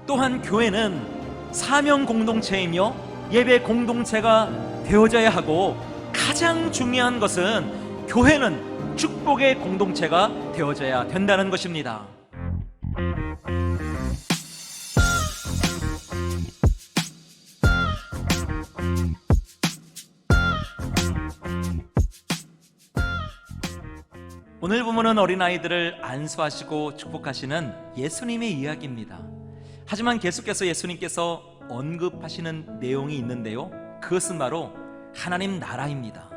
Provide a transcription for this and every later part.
또한 교회는 사명 공동체이며 예배 공동체가 되어져야 하고, 가장 중요한 것은 교회는 축복의 공동체가 되어져야 된다는 것입니다. 오늘 본문은 어린아이들을 안수하시고 축복하시는 예수님의 이야기입니다. 하지만 계속해서 예수님께서 언급하시는 내용이 있는데요, 그것은 바로 하나님 나라입니다.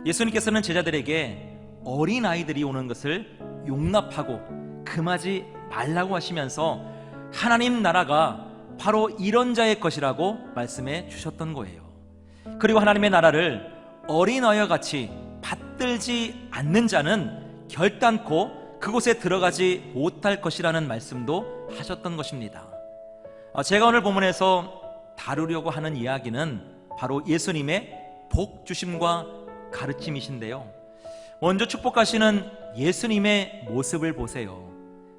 예수님께서는 제자들에게 어린아이들이 오는 것을 용납하고 금하지 말라고 하시면서 하나님 나라가 바로 이런 자의 것이라고 말씀해 주셨던 거예요. 그리고 하나님의 나라를 어린아이와 같이 받들지 않는 자는 결단코 그곳에 들어가지 못할 것이라는 말씀도 하셨던 것입니다. 제가 오늘 본문에서 다루려고 하는 이야기는 바로 예수님의 복 주심과 가르침이신데요, 먼저 축복하시는 예수님의 모습을 보세요.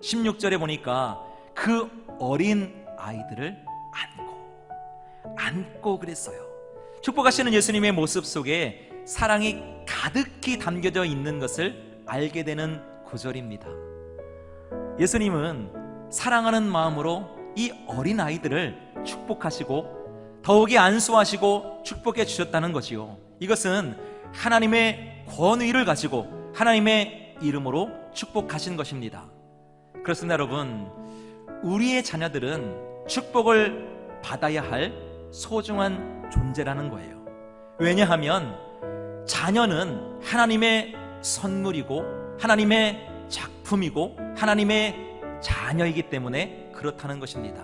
16절에 보니까 그 어린 아이들을 안고 그랬어요. 축복하시는 예수님의 모습 속에 사랑이 가득히 담겨져 있는 것을 알게 되는 구절입니다. 예수님은 사랑하는 마음으로 이 어린 아이들을 축복하시고 더욱이 안수하시고 축복해 주셨다는 것이요, 이것은 하나님의 권위를 가지고 하나님의 이름으로 축복하신 것입니다. 그렇습니다. 여러분, 우리의 자녀들은 축복을 받아야 할 소중한 존재라는 거예요. 왜냐하면 자녀는 하나님의 선물이고 하나님의 작품이고 하나님의 자녀이기 때문에 그렇다는 것입니다.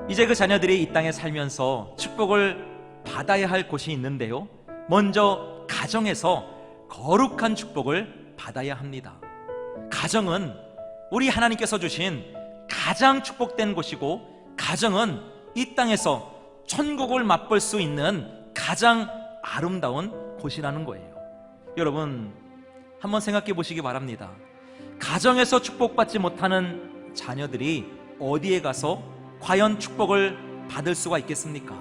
이제 그 자녀들이 이 땅에 살면서 축복을 받아야 할 곳이 있는데요, 먼저 가정에서 거룩한 축복을 받아야 합니다. 가정은 우리 하나님께서 주신 가장 축복된 곳이고, 가정은 이 땅에서 천국을 맛볼 수 있는 가장 아름다운 곳이라는 거예요. 여러분, 한번 생각해 보시기 바랍니다. 가정에서 축복받지 못하는 자녀들이 어디에 가서 과연 축복을 받을 수가 있겠습니까?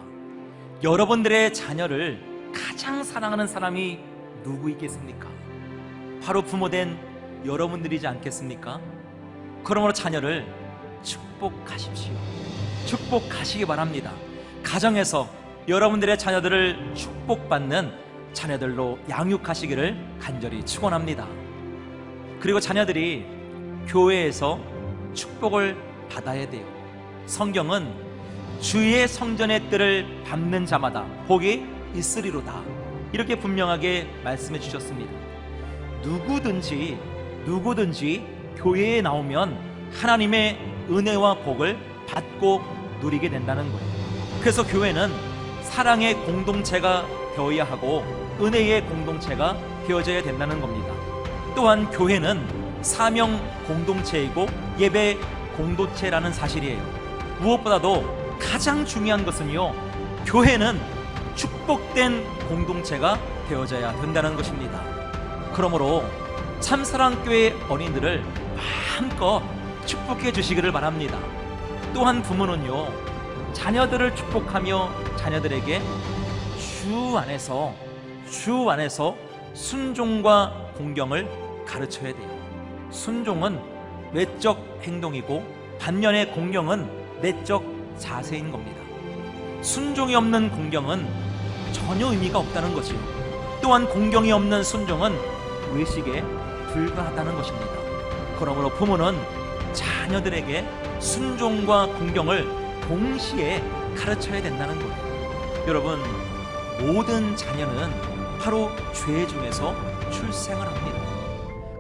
여러분들의 자녀를 가장 사랑하는 사람이 누구 있겠습니까? 바로 부모된 여러분들이지 않겠습니까? 그러므로 자녀를 축복하십시오. 축복하시기 바랍니다. 가정에서 여러분들의 자녀들을 축복받는 자녀들로 양육하시기를 간절히 축원합니다. 그리고 자녀들이 교회에서 축복을 받아야 돼요. 성경은 주의 성전의 뜰을 밟는 자마다 복이 있으리로다, 이렇게 분명하게 말씀해 주셨습니다. 누구든지 교회에 나오면 하나님의 은혜와 복을 받고 누리게 된다는 거예요. 그래서 교회는 사랑의 공동체가 되어야 하고 은혜의 공동체가 되어져야 된다는 겁니다. 또한 교회는 사명 공동체이고 예배 공동체라는 사실이에요. 무엇보다도 가장 중요한 것은요, 교회는 축복된 공동체가 되어져야 된다는 것입니다. 그러므로 참사랑교회 어린이들을 마음껏 축복해 주시기를 바랍니다. 또한 부모는요, 자녀들을 축복하며 자녀들에게 주 안에서 순종과 공경을 가르쳐야 돼요. 순종은 외적 행동이고 반면에 공경은 내적 자세인 겁니다. 순종이 없는 공경은 전혀 의미가 없다는 거지요. 또한 공경이 없는 순종은 외식에 불과하다는 것입니다. 그러므로 부모는 자녀들에게 순종과 공경을 동시에 가르쳐야 된다는 거예요. 여러분, 모든 자녀는 바로 죄 중에서 출생을 합니다.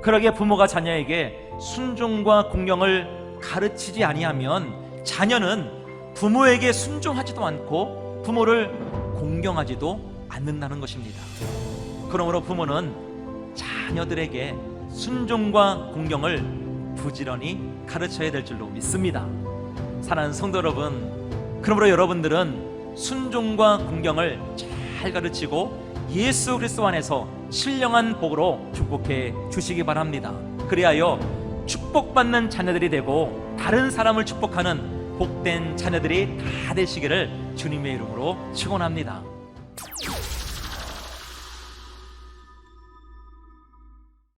그러기에 부모가 자녀에게 순종과 공경을 가르치지 아니하면 자녀는 부모에게 순종하지도 않고 부모를 공경하지도 않는다는 것입니다. 그러므로 부모는 자녀들에게 순종과 공경을 부지런히 가르쳐야 될 줄로 믿습니다. 사랑하는 성도 여러분, 그러므로 여러분들은 순종과 공경을 잘 가르치고 예수 그리스도 안에서 신령한 복으로 축복해 주시기 바랍니다. 그리하여 축복받는 자녀들이 되고 다른 사람을 축복하는 복된 자녀들이 다 되시기를 주님의 이름으로 축원합니다.